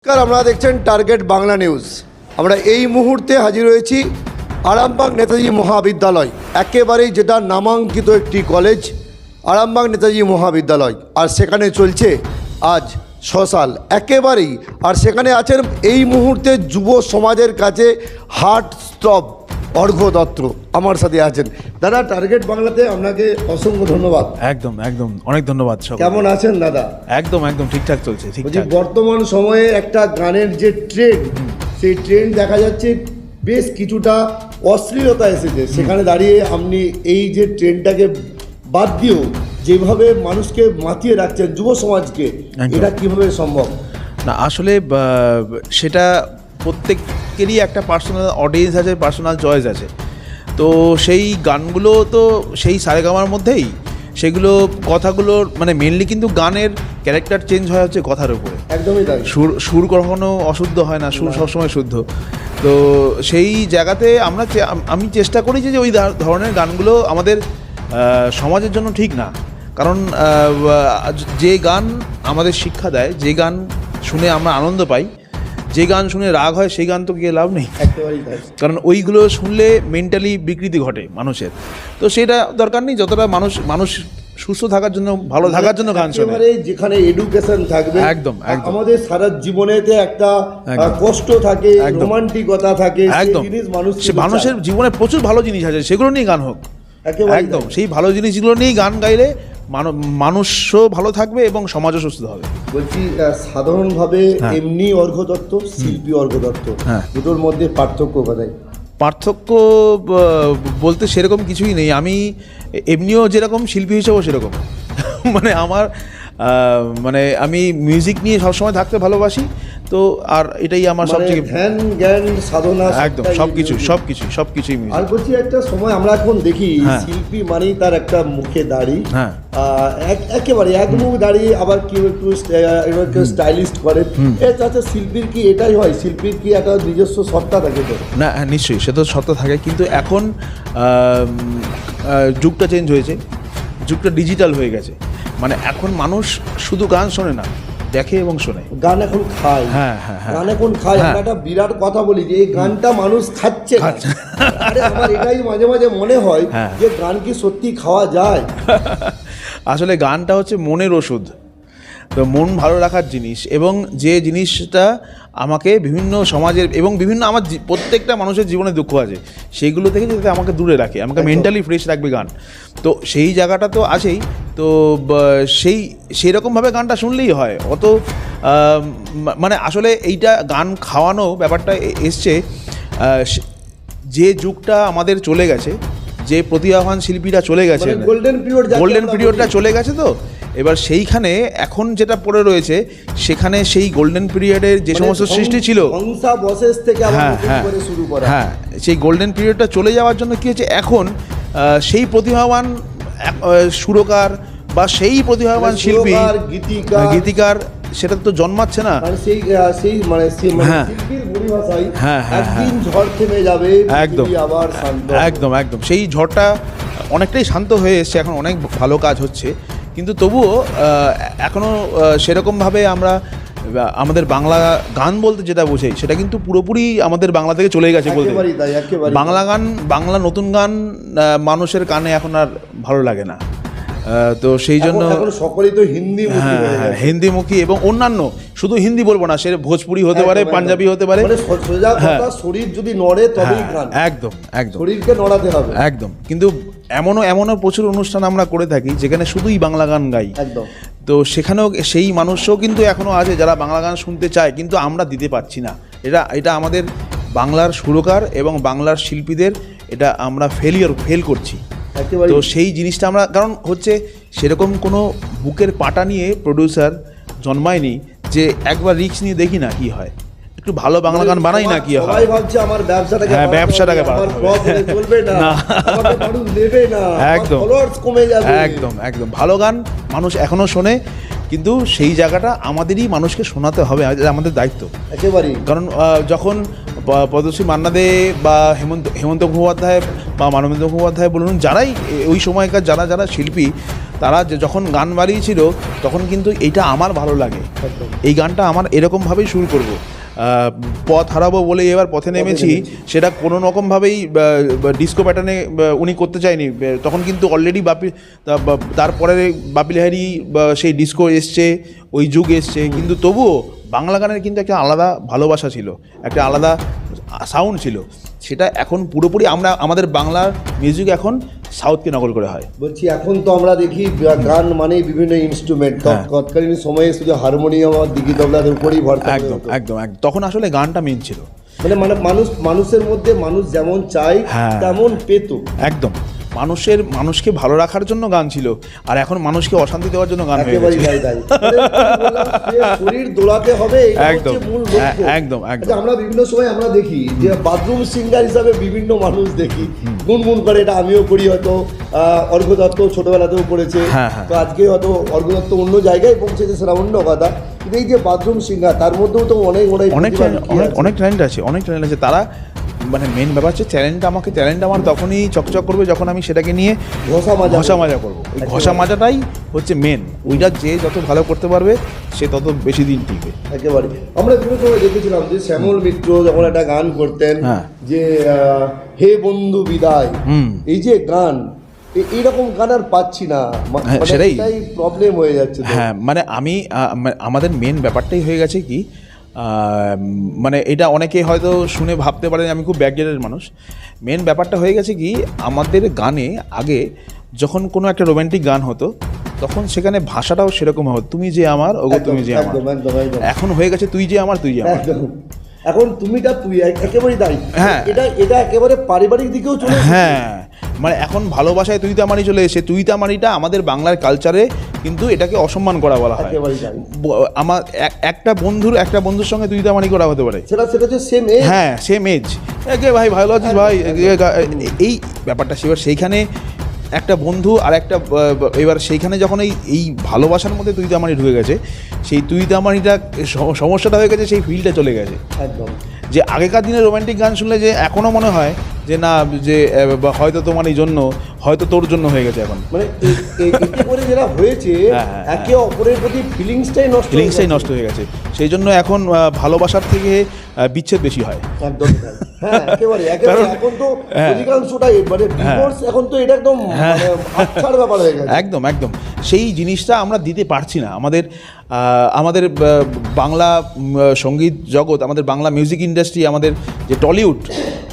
নমস্কার, আপনারা দেখছেন টার্গেট বাংলা নিউজ। আমরা এই মুহূর্তে হাজির হয়েছি আরামবাগ নেতাজি মহাবিদ্যালয়, একেবারেই যেটা নামাঙ্কিত একটি কলেজ, আরামবাগ নেতাজি মহাবিদ্যালয়। আর সেখানে চলছে আজ সোশ্যাল একেবারেই, আর সেখানে আছেন এই মুহূর্তে যুব সমাজের কাছে হার্ট স্টপ অর্ঘ্য দত্ত আমার সাথে আছেন। দাদা, টার্গেট বাংলাতে আপনাকে অসংখ্য ধন্যবাদ। একদম একদম অনেক ধন্যবাদ। কেমন আছেন দাদা? একদম একদম ঠিকঠাক চলছে, ঠিকঠাক। বর্তমান সময়ে একটা গানের যে ট্রেন্ড, সেই ট্রেন্ড দেখা যাচ্ছে বেশ কিছুটা অশ্লীলতা এসেছে। সেখানে দাঁড়িয়ে আপনি এই যে ট্রেন্ডটাকে বাদ দিয়েও যেভাবে মানুষকে মাতিয়ে রাখছেন, যুব সমাজকে, এটা কিভাবে সম্ভব? না, আসলে সেটা প্রত্যেকেরই একটা পার্সোনাল অডিয়েন্স আছে, পার্সোনাল চয়েস আছে। তো সেই গানগুলো তো সেই সারেগামার মধ্যেই, সেগুলো কথাগুলোর মানে মেনলি কিন্তু গানের ক্যারেক্টার চেঞ্জ হয় হচ্ছে কথার উপরে। একদমই তাই। সুর কখনো অশুদ্ধ হয় না, সুর সবসময় শুদ্ধ। তো সেই জায়গাতে আমি চেষ্টা করি যে ওই ধরনের গানগুলো আমাদের সমাজের জন্য ঠিক না। কারণ যে গান আমাদের শিক্ষা দেয়, যে গান শুনে আমরা আনন্দ পাই, যে গান শুনে রাগ হয়, সেই গান তো গিয়ে লাভ নেই। কারণ ওইগুলো শুনলে মেন্টালি বিকৃতি ঘটে মানুষের। তো সেটা দরকার নেই। যতটা মানুষ সুস্থ থাকার জন্য, ভালো থাকার জন্য গান শোনে, যেখানে এডুকেশন থাকবে। একদম। আমাদের সারা জীবনেতে একটা কষ্ট থাকে, রোমান্টিকতা থাকে, একদম। মানুষের জীবনে প্রচুর ভালো জিনিস আছে, সেগুলো নিয়ে গান হোক। একদম, সেই ভালো জিনিসগুলো নিয়েই গান গাইলে মানুষও ভালো থাকবে এবং সমাজও সুস্থ হবে। বলছি, সাধারণভাবে এমনি অর্ঘ্য দত্ত, শিল্পী অর্ঘ্য দত্ত, দুটোর মধ্যে পার্থক্য কোথায়? পার্থক্য বলতে সেরকম কিছুই নেই। আমি এমনিও যেরকম, শিল্পী হিসেবেও সেরকম। আমি মিউজিক নিয়ে সবসময় থাকতে ভালোবাসি। তো আর এটাই আমার সবচেয়ে ধ্যান জ্ঞান সাধনা, একদম সবকিছুই মিউজিক। আর বলছি, একটা সময় আমরা এখন দেখি শিল্পী মানেই তার একটা মুখে দাড়ি, একেবারে এক মুখ দাড়ি, আবার কেউ একটু স্টাইলিস্ট করে। তাতে শিল্পীর কি এটাই হয়? শিল্পীর কি একটা নিজস্ব সত্তা থাকে? তো না, নিশ্চয়ই সে তো সত্তা থাকে, কিন্তু এখন যুগটা চেঞ্জ হয়েছে, যুগটা ডিজিটাল হয়ে গেছে। মানে এখন মানুষ শুধু গান শোনে না, দেখে এবং শোনে। গান এখন খায়। গান এখন খায়। আমরা একটা বিরাট কথা বলি যে এই গানটা মানুষ খাচ্ছে। আরে আমার এটাই মাঝে মাঝে মনে হয় যে গান কি সত্যি খাওয়া যায়? আসলে গানটা হচ্ছে মনের ওষুধ। তো মন ভালো রাখার জিনিস, এবং যে জিনিসটা আমাকে বিভিন্ন সমাজের এবং বিভিন্ন আমার প্রত্যেকটা মানুষের জীবনে দুঃখ আছে, সেইগুলো থেকে যাতে আমাকে দূরে রাখে, আমাকে মেন্টালি ফ্রেশ রাখবে গান। তো সেই জায়গাটা তো আছেই। তো সেই রকমভাবে গানটা শুনলেই হয়। অত মানে আসলে এইটা গান খাওয়ানো ব্যাপারটা এসছে যে যুগটা আমাদের চলে গেছে, যে প্রতিভাবান শিল্পীরা চলে গেছে, গোল্ডেন পিরিয়ডটা চলে গেছে। তো এবার সেইখানে এখন যেটা পড়ে রয়েছে, সেখানে সেই গোল্ডেন পিরিয়ডের যে সমস্ত সৃষ্টি ছিল, সেই গোল্ডেন পিরিয়ডটা চলে যাওয়ার জন্য কি হচ্ছে, এখন সেই প্রতিভাবান সুরকার বা সেই প্রতিভাবান শিল্পী, গীতিকার, সেটা তো জন্মাচ্ছে না। একদম সেই ঝড়টা অনেকটাই শান্ত হয়ে এসছে, এখন অনেক ভালো কাজ হচ্ছে। কিন্তু তবুও এখনও সেরকমভাবে আমরা আমাদের বাংলা গান বলতে যেটা বোঝাই, সেটা কিন্তু পুরোপুরি আমাদের বাংলা থেকে চলে গেছে বলতে। বাংলা গান, বাংলা নতুন গান মানুষের কানে এখন আর ভালো লাগে না। তো সেই জন্য সকলেই তো হিন্দিমুখী এবং অন্যান্য, শুধু হিন্দি বলবো না, সে ভোজপুরি হতে পারে, পাঞ্জাবি হতে পারে। শরীর যদি নড়ে তবেই গান। একদম শরীরকে নড়াতে হবে। একদম। কিন্তু এমনও প্রচুর অনুষ্ঠান আমরা করে থাকি যেখানে শুধুই বাংলা গান গাই। একদম। তো সেখানেও সেই মানুষও কিন্তু এখনও আছে যারা বাংলা গান শুনতে চায়, কিন্তু আমরা দিতে পারছি না। এটা আমাদের বাংলার সুরকার এবং বাংলার শিল্পীদের, এটা আমরা ফেল করছি। তো সেই জিনিসটা আমরা, কারণ হচ্ছে সেরকম কোনো বুকের পাটা নিয়ে প্রডিউসার জন্মায়নি যে একবার রিস্ক নিয়ে দেখি না কি হয়, একটু ভালো বাংলা গান বানাই না কি হয়। সবাই ভাবছে আমার ব্যবসাটাকে চলবে না, নেবে না, একদম ভালো গান মানুষ এখনো শোনে, কিন্তু সেই জায়গাটা আমাদেরই মানুষকে শোনাতে হবে, আমাদের দায়িত্ব একেবারেই। কারণ যখন পদ্মশ্রী মান্না দে বা হেমন্ত মুখোপাধ্যায় বা মানবেন্দ্র মুখোপাধ্যায় বলুন, যারাই ওই সময়কার যারা শিল্পী, তারা যখন গান বানিয়েছিল তখন কিন্তু এইটা আমার ভালো লাগে, এই গানটা আমার এরকমভাবেই শুরু করব, পথ হারাবো বলে এবার পথে নেমেছি, সেটা কোনো রকমভাবেই ডিস্কো প্যাটার্নে উনি করতে চায়নি। তখন কিন্তু অলরেডি তারপরে বাপি লাহিড়ী সেই ডিস্কো এসছে, ওই যুগ এসছে, কিন্তু তবুও বাংলা গানের কিন্তু একটা আলাদা ভালোবাসা ছিল, একটা আলাদা সাউন্ড ছিল, সেটা এখন পুরোপুরি আমাদের বাংলার মিউজিক এখন সাউথকে নকল করে হয়। বলছি এখন তো আমরা দেখি গান মানে বিভিন্ন ইনস্ট্রুমেন্ট, তৎকালীন সময়ে শুধু হারমোনিয়াম আর দিঘি তবলার উপরেই ভরসা। একদম একদম একদম, তখন আসলে গানটা মেন ছিল, মানে মানুষের মধ্যে মানুষ যেমন চাই তেমন পেত। একদম, মানুষকে ভালো রাখার জন্য গান ছিল, আর এখন মানুষকে অশান্তি দেওয়ার জন্য গান হয়ে গেছে। শরীর দোলাতে হবে, একদম একদম একদম। আমরা বিভিন্ন সময় আমরা দেখি যে বাথরুম সিঙ্গার হিসাবে বিভিন্ন মানুষ দেখি গুনগুন করে, এটা আমিও করি, হয়তো অর্ঘ্য দত্ত ছোটবেলাতেও করেছে, তো আজকে হয়তো অর্ঘ্য দত্ত অন্য জায়গায় পৌঁছেছে, সেটা অন্য কথা, কিন্তু এই যে বাথরুম সিঙ্গার তার মধ্যেও তো অনেক ট্যালেন্ট আছে, তারা মানে মেন ব্যাপার হচ্ছে চ্যালেঞ্জটা আমার তখনই চকচক করবে যখন আমি সেটাকে নিয়ে ঘষা মাজা করবো। ঘষা মাজাটাই হচ্ছে মেন, ওইটা যে যত ভালো করতে পারবে সে তত বেশি দিন টিকবে। একেবারে আমরা বিভিন্ন সময় দেখেছিলাম যে শ্যামল মিত্র যখন একটা গান করতেন যে হে বন্ধু বিদায়, এই যে গান, এইরকম গান আর পাচ্ছি না, সেটাই প্রবলেম হয়ে যাচ্ছে। হ্যাঁ, মানে আমাদের মেন ব্যাপারটাই হয়ে গেছে কি, মানে এটা অনেকে হয়তো শুনে ভাবতে পারেন আমি খুব ব্যাকডেটের মানুষ। মেন ব্যাপারটা হয়ে গেছে কি, আমাদের গানে আগে যখন কোনো একটা রোম্যান্টিক গান হতো তখন সেখানে ভাষাটাও সেরকম হতো, তুমি যে আমার, ওগো তুমি যে আমার। এখন হয়ে গেছে তুই যে আমার, তুই যে আমার। এখন তুমিটা তুই একেবারেই তাই। হ্যাঁ, এটা একেবারে পারিবারিক দিকেও চলে। হ্যাঁ, মানে এখন ভালোবাসায় তুই তামারি চলে এসে, তুই তামারিটা আমাদের বাংলার কালচারে কিন্তু এটাকে অসম্মান করা বলা হয়। আমার একটা বন্ধুর সঙ্গে তুই তামারি করা হতে পারে, সেটা হচ্ছে সেম এজ। হ্যাঁ, সেম এজ, একে ভাই ভালো আছিস ভাই, এই ব্যাপারটা সেইখানে একটা বন্ধু আর একটা, এবার সেইখানে যখন এই ভালোবাসার মধ্যে তুই তামারি ঢুকে গেছে, সেই তুই তামারিটা সমস্যাটা হয়ে গেছে, সেই ফিলটা চলে গেছে একদম। যে আগেকার দিনে রোম্যান্টিক গান শুনলে যে এখনও মনে হয় যে না, যে হয়তো তোমার এই জন্য, হয়তো তোর জন্য হয়ে গেছে এখন, মানে যেটা হয়েছে একে অপরের প্রতি ফিলিংসটাই নষ্ট হয়ে গেছে। সেই জন্য এখন ভালোবাসার থেকে বিচ্ছেদ বেশি হয়। একদম, হ্যাঁ একেবারে এখন তো অধিকাংশটাই মানে ডিভোর্স, এখন তো এটা একদম আচ্ছার ব্যাপার হয়ে গেছে। একদম একদম, সেই জিনিসটা আমরা দিতে পারছি না। আমাদের বাংলা সঙ্গীত জগৎ, আমাদের বাংলা মিউজিক ইন্ডাস্ট্রি, আমাদের যে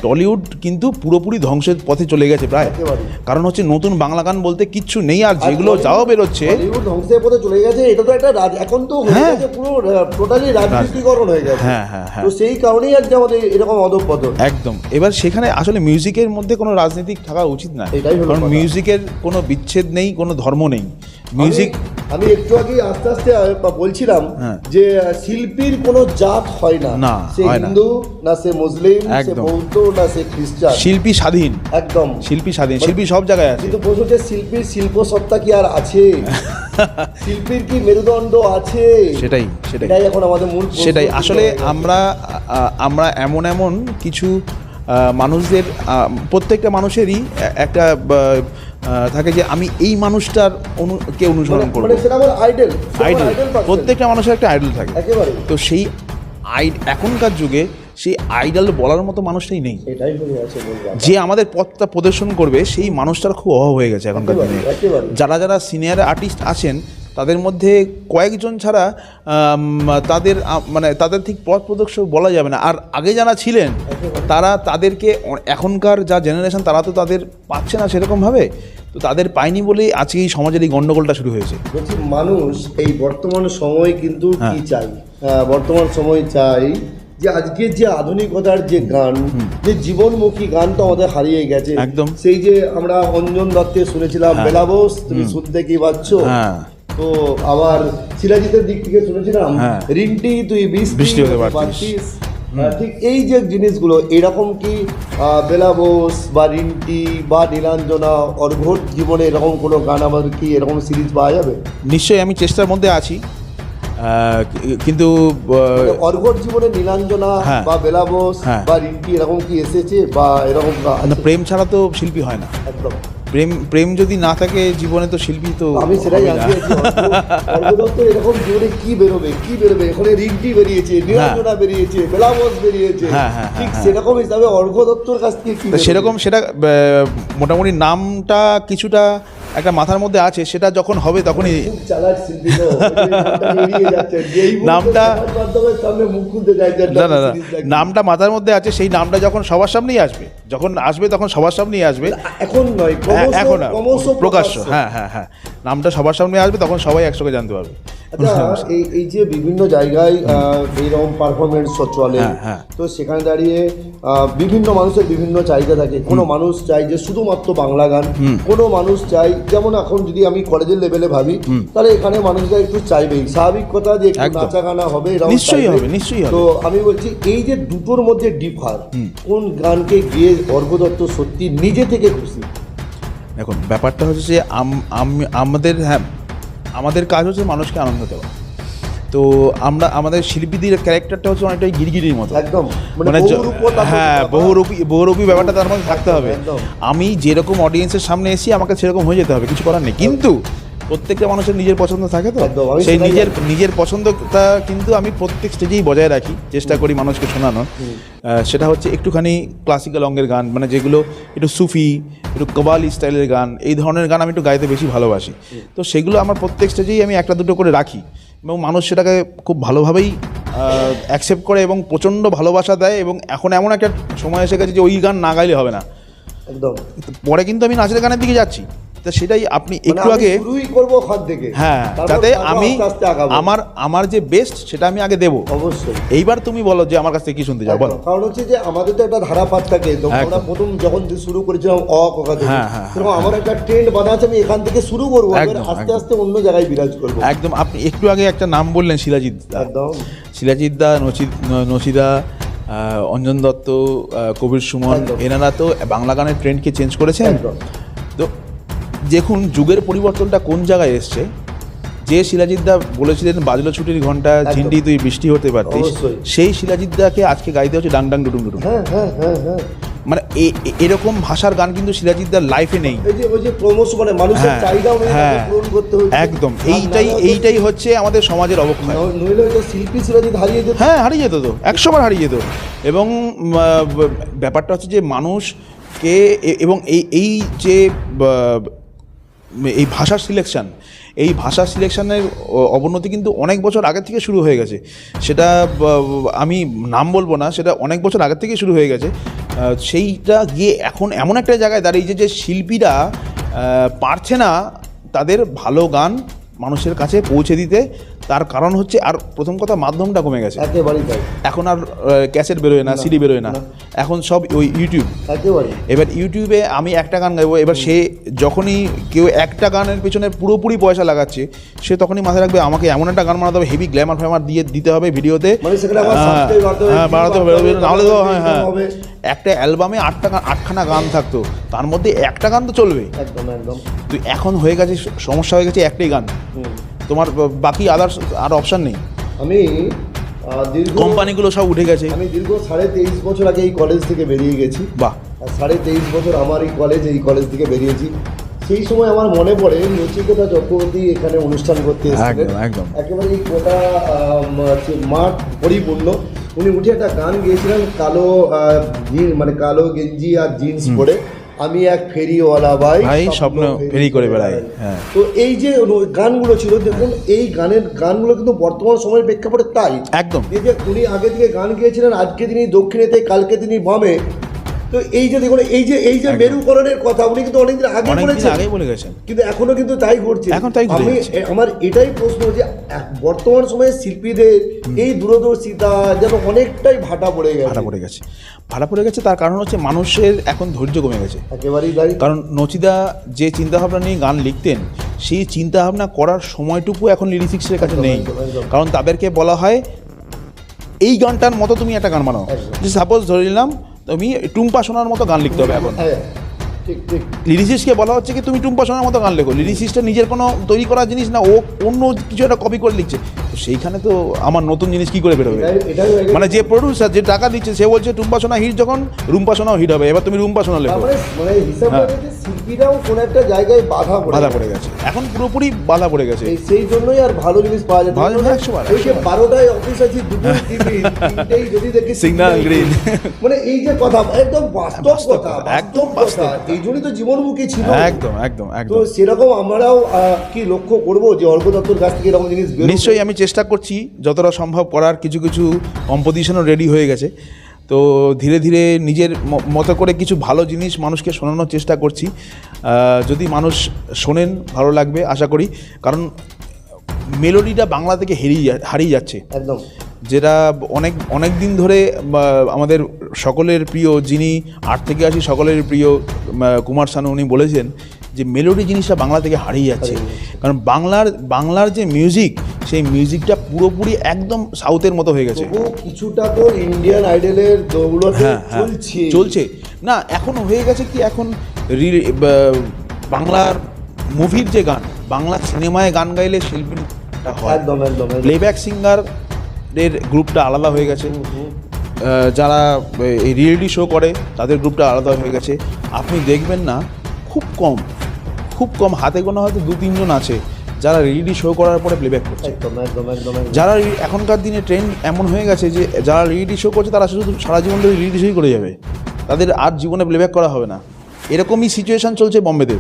টলিউড কিন্তু পুরোপুরি ধ্বংসের পথে চলে গেছে প্রায়। কারণ হচ্ছে নতুন বাংলা গান বলতে কিচ্ছু নেই, আর যেগুলো যাও বেরোচ্ছে ধ্বংসের পথে চলে গেছে। এটা তো একটা এখন তো পুরো টোটালি রাজনীতিকরণ হয়ে গেছে। হ্যাঁ হ্যাঁ, তো সেই কারণেই আজকে আমাদের এরকম অধঃপতন। একদম। এবার সেখানে আসলে মিউজিকের মধ্যে কোনো রাজনীতি থাকা উচিত না, কারণ মিউজিকের কোনো বিচ্ছেদ নেই, কোনো ধর্ম নেই। মিউজিক, আমি একটু আগে আস্তে আস্তে বলছিলাম যে শিল্পীর কোনো জাত হয় না, সে হিন্দু না, সে মুসলিম, সে বৌদ্ধ না, সে খ্রিস্টান, শিল্পী স্বাধীন, একদম শিল্পী স্বাধীন, শিল্পী সব জায়গায় আছে। কিন্তু প্রশ্ন হচ্ছে শিল্পীর শিল্প সত্তা কি আর আছে? শিল্পীর কি মেরুদণ্ড আছে? সেটাই এখন আমাদের মূল। সেটাই আসলে আমরা এমন কিছু মানুষদের, প্রত্যেকটা মানুষেরই একটা থাকে যে আমি এই মানুষটার কে অনুসরণ করবো, আইডল। প্রত্যেকটা মানুষের একটা আইডল থাকে একেবারে। তো সেই এখনকার যুগে সেই আইডল বলার মতো মানুষটাই নেই, যে আমাদের পথটা প্রদর্শন করবে, সেই মানুষটার খুব অভাব হয়ে গেছে এখনকার দিনে। যারা সিনিয়র আর্টিস্ট আছেন তাদের মধ্যে কয়েকজন ছাড়া তাদের ঠিক পথ প্রদর্শক বলা যাবে না। আর আগে যারা ছিলেন তাদেরকে, এখনকার যা জেনারেশন তারা তো তাদের পাচ্ছে না সেরকমভাবে, তো তাদের পায়নি বলেই আজকে এই সমাজের এই গণ্ডগোলটা শুরু হয়েছে। বলছি মানুষ এই বর্তমান সময় কিন্তু কি চাই, বর্তমান সময় চাই যে আজকে যে আধুনিকতার যে গান, যে জীবনমুখী গান তো আমাদের হারিয়ে গেছে একদম। সেই যে আমরা অঞ্জন দত্তের শুনেছিলাম বেলাবোস তুমি শুনতে কি পাচ্ছ, তো আবার সিরাজিতের দিক থেকে শুনেছিলাম রিন্টি তুই বৃষ্টি হতে পারছিস। ঠিক এই যে জিনিসগুলো, এরকম কি বেলাবোস বা রিন্টি বা নীলাঞ্জনা, অর্ঘ্যর জীবনে এরকম কোনো গান আমাদের কি এরকম সিরিজ পাওয়া যাবে? নিশ্চয়ই, আমি চেষ্টার মধ্যে আছি। কিন্তু অর্ঘট জীবনে নীলাঞ্জনা হ্যাঁ। বা বেলা বোস হ্যাঁ। বা রিঙ্কি এরকম কি এসেছে বা এরকম প্রেম ছাড়া তো শিল্পী হয় না। একদম প্রেম যদি না থাকে জীবনে তো শিল্পী তো আমি সেটাই হবে না। জানতে চাইছি অর্ঘ দত্ত এরকম জীবনে কি বেরোবে এখানে রিঙ্কি বেরিয়েছে, নীলাঞ্জনা বেরিয়েছে, বেলা বোস বেরিয়েছে, হ্যাঁ, হ্যাঁ, ঠিক হ্যাঁ। সেরকম হিসাবে অর্ঘ দত্তর কাছ থেকে কি তো বেরোবে? সেরকম সেটা মোটামুটি নামটা কিছুটা একটা মাথার মধ্যে আছে, সেটা যখন হবে তখনই খুব চালাক শিল্পী তো, ওই যে নামটা বেরিয়ে যাচ্ছে, যেই মুহূর্তে নামটা- সমাজ মাধ্যমের সামনে মুখ খুলতে চাইছে না না না, নামটা মাথার মধ্যে আছে, সেই নামটা যখন সবার সামনেই আসবে, তখন সবার সামনেই আসবে। এখন নয়, এখন আর ক্রমশ প্রকাশ্য, হ্যাঁ হ্যাঁ হ্যাঁ, নামটা সবার সামনে আসবে, তখন সবাই একসঙ্গে জানতে পারবে। আচ্ছা, এই যে বিভিন্ন জায়গায় এইরকম পারফরমেন্স চলে, হ্যাঁ, হ্যাঁ। তো সেখানে দাঁড়িয়ে বিভিন্ন মানুষের বিভিন্ন চাহিদা থাকে। কোনো মানুষ চাই যে শুধুমাত্র বাংলা গান, কোনো মানুষ চাই, যেমন এখন যদি আমি কলেজের লেভেলে ভাবি, তাহলে এখানে মানুষরা একটু চাইবেই, স্বাভাবিক কথা যে একটু একদম। নাচা গানা হবে, এরকম নিশ্চয়ই চাইবে। হবে, নিশ্চয়ই হবে। তো আমি বলছি এই যে দুটোর মধ্যে ডিফার, কোন গানকে গিয়ে অর্ঘ দত্ত সত্যি নিজে থেকে খুশি? এখন ব্যাপারটা হচ্ছে যে আমাদের কাজ হচ্ছে মানুষকে আনন্দ দেওয়া। তো আমাদের শিল্পীদের ক্যারেক্টারটা হচ্ছে অনেকটাই গিরগিরির মতো, একদম, মানে হ্যাঁ, বহুরূপী ব্যাপারটা তার মধ্যে থাকতে হবে। একদম। আমি যেরকম অডিয়েন্সের সামনে এসি আমাকে সেরকম হয়ে যেতে হবে, কিছু করার নেই। কিন্তু প্রত্যেকটা মানুষের নিজের পছন্দ থাকে, তো একদম, আমি সেই সেটাই নিজের পছন্দটা কিন্তু আমি প্রত্যেক স্টেজেই বজায় রাখি, চেষ্টা করি মানুষকে শোনানোর। সেটা হচ্ছে একটুখানি ক্লাসিক্যাল অঙ্গের গান, মানে যেগুলো একটু সুফি, একটু কবালি স্টাইলের গান, এই ধরনের গান আমি একটু গাইতে বেশি ভালোবাসি। তো সেগুলো আমার প্রত্যেক স্টেজেই আমি একটা দুটো করে রাখি, এবং মানুষ সেটাকে খুব ভালোভাবেই অ্যাকসেপ্ট করে এবং প্রচণ্ড ভালোবাসা দেয়। এবং এখন এমন একটা সময় এসে গেছে যে ওই গান না গাইলে হবে না, একদম। পরে কিন্তু আমি নাচের গানের দিকে যাচ্ছি। তা সেটাই আপনি একটু মানে আমি আগে, শুরুই করবো ওখান থেকে, হ্যাঁ, তারপর যাতে আমি আস্তে আস্তে আগাবো। আমার যে বেস্ট সেটা আমি আগে দেবো। অবশ্যই। এইবার তুমি বলো যে আমার কাছ থেকে কি শুনতে চাও, বলো। কারণ হচ্ছে যে আমাদের তো একটা ধারাপাত থাকে, তো একদম। আমরা প্রথম যখন শুরু করেছিলাম ক থেকে, হ্যাঁ, হ্যাঁ, সেরকম আমার একটা ট্রেন্ড বাঁধা আছে, আমি এখান থেকে শুরু করবো, এবার একদম, আস্তে একদম। আস্তে অন্য জায়গায় বিরাজ করবো। একদম, আপনি একটু আগে একটা নাম বললেন, শিলাজিৎ দা। একদম। শিলাজিৎ দা, নচিদা, অঞ্জন দত্ত, কবির সুমন, একদম। এনারা তো বাংলা গানের ট্রেন্ডকে চেঞ্জ করেছেন। একদম। তো দেখুন যুগের পরিবর্তনটা কোন জায়গায় এসছে। যে শিলাজিৎ দা বলেছিলেন বাজলো ছুটির ঘন্টা, একদম। ঝিন্ডি তুই বৃষ্টি হতে পারতিস, অবশ্যই। সেই শিলাজিৎ দাকে আজকে গাইতে হচ্ছে ডাং ডাং ডুডুম ডুডুম। হ্যাঁ হ্যাঁ হ্যাঁ হ্যাঁ, মানে এরকম ভাষার গান কিন্তু শিলাজিৎ দার লাইফে নেই। ওই যে ক্রমশ মানে মানুষের হ্যাঁ, চাহিদা অনুযায়ী হ্যাঁ, তাকে পূরণ করতে হচ্ছে। একদম। আর নাহলে এইটাই হচ্ছে আমাদের সমাজের অবক্ষয়। নইলে হয়তো শিল্পী শিলাজিৎ হারিয়ে যেত। হ্যাঁ, হারিয়ে যেত তো, 100বার হারিয়ে যেত। এবং ব্যাপারটা হচ্ছে যে মানুষকে এবং এই যে এই ভাষার সিলেকশন, এই ভাষা সিলেকশনের অবনতি কিন্তু অনেক বছর আগে থেকে শুরু হয়ে গেছে। সেটা আমি নাম বলবো না, সেটা অনেক বছর আগে থেকে শুরু হয়ে গেছে। সেইটা গিয়ে এখন এমন একটা জায়গায় দাঁড়িয়েছে যে শিল্পীরা পারছে না তাদের ভালো গান মানুষের কাছে পৌঁছে দিতে। তার কারণ হচ্ছে, আর প্রথম কথা, মাধ্যমটা কমে গেছে। একেবারেই তাই। এখন আর ক্যাসেট বেরোয় না, সিডি বেরোয় না, এখন সব ওই ইউটিউব। একেবারে। এবার ইউটিউবে আমি একটা গান গাইবো, এবার সে যখনই কেউ একটা গানের পেছনে পুরোপুরি পয়সা লাগাচ্ছে, সে তখনই মাথায় রাখবে আমাকে এমন একটা গান বানাতে হবে, হেভি গ্ল্যামার ফ্যামার দিয়ে দিতে হবে ভিডিওতে, মানে সেখানে আমার subscribe বাড়তে হবে, হ্যাঁ, বাড়াতে হবে, view নাহলে তো বাড়তে হ্যাঁ হবে। একটা অ্যালবামে 8খানা গান থাকতো, তার মধ্যে একটা গান তো চলবে। একদম একদম। তো এখন হয়ে গেছে, সমস্যা হয়ে গেছে একটাই গান, তোমার বাকি আদার্স আর অপশান নেই। আমি দীর্ঘ কোম্পানিগুলো সব উঠে গেছে। আমি দীর্ঘ 23.5 বছর আগে এই কলেজ থেকে বেরিয়ে গেছি। বাহ। আর 23.5 বছর আমার এই কলেজ থেকে বেরিয়েছি। সেই সময় আমার মনে পড়ে নচিকেতা চক্রবর্তী এখানে অনুষ্ঠান করতে এসেছিলেন, একদম, একদম। একেবারে এই গোটা মাঠ পরিপূর্ণ। উনি উঠে একটা গান গেয়েছিলেন, মানে কালো গেঞ্জি আর জিন্স পরে, আমি এক ফেরিওয়ালা ভাই স্বপ্ন ফেরি করে বেড়াই। হ্যাঁ। তো এই যে গানগুলো ছিল, দেখুন এই গানগুলো কিন্তু বর্তমান সময়ের প্রেক্ষাপটে তাই একদম। এই যে উনি আগে থেকে গান গেয়েছিলেন, আজকে তিনি দক্ষিণেতে, কালকে তিনি বামে। তো এই যে দেখুন, এই যে মেরুকরণের কথা উনি কিন্তু অনেকদিন আগে বলেছেন, আগেই বলে গেছেন, কিন্তু এখনো কিন্তু তাই ঘটছে। এখন তাই ঘটে যাচ্ছে। আমার এটাই প্রশ্ন যে বর্তমান সময়ে শিল্পীদের এই দূরদর্শিতা যেন অনেকটাই ভাটা পড়ে গেছে। তার কারণ হচ্ছে মানুষের এখন ধৈর্য কমে গেছে। একেবারেই তাই। কারণ নচিদা যে চিন্তাভাবনা নিয়ে গান লিখতেন, সেই চিন্তাভাবনা করার সময়টুকু এখন লিরিক্সের কাছে নেই। কারণ তাদেরকে বলা হয় এই গানটার মতো তুমি একটা গান বানাও। যে সাপোজ ধরে নিলাম তুমি টুম্পা সোনার মতো গান লিখতে হবে এখন। লিরিসিস্টকে বলা হচ্ছে কি তুমি টুম্পা সোনার মতো গান লেখো। লিরিসিস্টটা নিজের কোনো তৈরি করা জিনিস না, ও অন্য কিছু একটা কপি করে লিখছে। তো সেইখানে তো আমার নতুন জিনিস কি করে বেরোবে? এটাই হয়ে গেছে। মানে যে প্রডিউসার যে টাকা দিচ্ছে সে বলছে টুম্পা সোনা হিট, যখন রুম্পা সোনাও হিট হবে, এবার তুমি রুম্পা সোনা লেখো। মানে হিসাব করে যে শিল্পীরাও কোনো একটা জায়গায় বাধা পড়ে গেছে, এখন পুরোপুরি বাধা পড়ে গেছে। সেই জন্যই আর ভালো জিনিস পাওয়া যায়। ভালো জিনিস 100 বার। ওই যে 12টায় অফিস আছে, দুটো টিভি, তিনটেই যদি দেখি সিগন্যাল গ্রিন। মানে এই যে কথা একদম বাস্তব কথা, একদম কথা, এই জন্যই তো জীবনমুখী ছিল। একদম একদম তো একদম। সেরকম আমরাও কি লক্ষ্য করবো যে অর্ঘ্য দত্তর কাছ থেকে এরকম জিনিস বেরোবে? নিশ্চয়ই আমি চেষ্টা করছি যতটা সম্ভব করার, কিছু কিছু কম্পোজিশনও রেডি হয়ে গেছে। তো ধীরে ধীরে নিজের মতো করে কিছু ভালো জিনিস মানুষকে শোনানোর চেষ্টা করছি। যদি মানুষ শোনেন ভালো লাগবে আশা করি, কারণ মেলোডিটা বাংলা থেকে হারিয়ে যাচ্ছে একদম, যেটা অনেক দিন ধরে আমাদের সকলের প্রিয়, যিনি 8 থেকে 80 সকলের প্রিয় কুমার শানু, উনি বলেছেন যে মেলোডি জিনিসটা বাংলা থেকে হারিয়ে যাচ্ছে। কারণ বাংলার যে মিউজিক, সেই মিউজিকটা পুরোপুরি একদম সাউথের মতো হয়ে গেছে। কিছুটা তো ইন্ডিয়ান আইডলের দৌলতে চলছে না, এখন হয়ে গেছে কি, এখন বাংলার মুভির যে গান, বাংলা সিনেমায় গান গাইলে শিল্পীটা হয়, একদম একদম প্লেব্যাক সিঙ্গারের গ্রুপটা আলাদা হয়ে গেছে, যারা এই রিয়েলিটি শো করে তাদের গ্রুপটা আলাদা হয়ে গেছে। আপনি দেখবেন না, খুব কম হাতে গোনা হয়তো 2-3 জন আছে যারা রিয়েলিটি শো করার পরে প্লেব্যাক করছে। একদম একদম একদম। যারা এখনকার দিনে ট্রেন্ড এমন হয়ে গেছে যে যারা রিয়েলিটি শো করছে তারা শুধু সারা জীবন ধরে রিয়েলিটি শোই করে যাবে, তাদের আর জীবনে প্লেব্যাক করা হবে না। এরকমই সিচুয়েশান চলছে বম্বেতে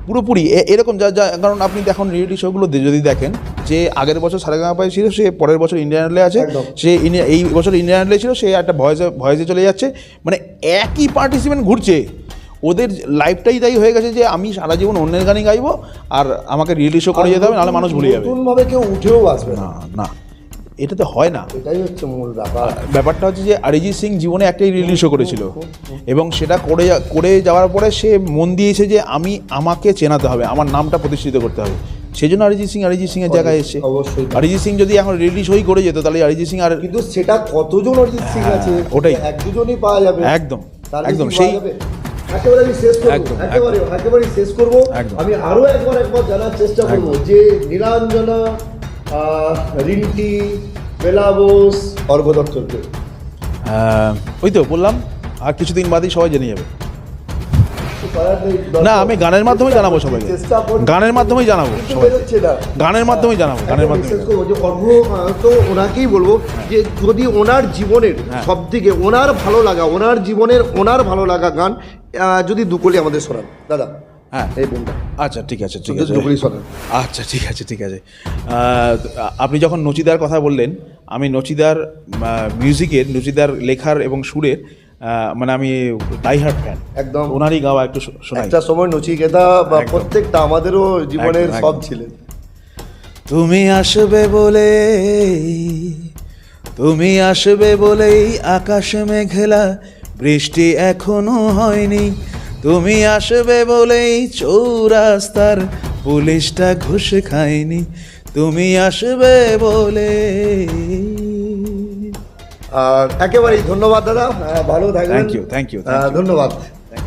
পুরোপুরি এরকম। কারণ আপনি দেখুন রিয়েলিটি শোগুলো যদি দেখেন, যে আগের বছর সারেগামাপায় ছিল, সে পরের বছর ইন্ডিয়ান আইডলে আছে, সে এই বছর ইন্ডিয়ান আইডলে ছিল, সে একটা ভয়েসে চলে যাচ্ছে। মানে একই পার্টিসিপেন্ট ঘুরছে, ওদের লাইফটাই তাই হয়ে গেছে যে আমি সারা জীবন অন্যের গানই গাইবো আর আমাকে রিয়েলিটি শো করে যেতে হবে, নাহলে মানুষ ভুলে যাবে। নতুনভাবে কেউ উঠেও আসবে না না, এটা তো হয় না। এটাই হচ্ছে মূল ব্যাপার। ব্যাপারটা হচ্ছে যে অরিজিৎ সিং জীবনে একটাই রিয়েলিটি শো করেছিল, এবং সেটা করে যাওয়ার পরে সে মন দিয়েছে যে আমাকে চেনাতে হবে, আমার নামটা প্রতিষ্ঠিত করতে হবে। সেই জন্য অরিজিৎ সিং এর জায়গায় এসেছে। অবশ্যই অরিজিৎ সিং যদি এখন রিয়েলিটি শোই করে যেত, তাহলে অরিজিৎ সিং আর, কিন্তু সেটা কতজন অরিজিৎ সিং আছে, ওটাই, 1-2জনই পাওয়া যাবে। একদম একদম। সেই একেবারে আমি শেষ করবো, একেবারে শেষ করবো। আমি আরো একবার জানার চেষ্টা করবো যে নীলাঞ্জনা, রিন্টি, বেলা বোস, অর্ঘ্য দত্তকে ওই তো বললাম, আর কিছুদিন বাদেই সবাই জেনে যাবে। না, আমি গানের মাধ্যমে জানাবো সবাইকে, গানের মাধ্যমেই জানাবো গানের মাধ্যমেই জানাবো। তো ওনাকেই বলবো যে যদি ওনার জীবনের সব থেকে ওনার ভালো লাগা, ওনার জীবনের ওনার ভালো লাগা গান যদি দুকলি আমাদের শোনান দাদা। হ্যাঁ, এই বোনটা। আচ্ছা ঠিক আছে আচ্ছা ঠিক আছে। আপনি যখন নচিদার কথা বললেন, আমি নচিদার নচিদার লেখার এবং সুরের মানে আমি ডাইহার্ট ফ্যান একদম। ওনারই গাওয়া একটু শোনাই। একটা সময় নচিকেতা বা প্রত্যেকটা আমাদেরও জীবনের সব ছিলেন। তুমি আসবে বলেই আকাশ মেঘলা, বৃষ্টি এখনো হয়নি। তুমি আসবে বলেই চৌরাস্তার পুলিশটা ঘুষ খায়নি। তুমি আসবে বলে। আর একেবারেই ধন্যবাদ দাদা, ভালো থাকবেন। থ্যাংক ইউ ধন্যবাদ।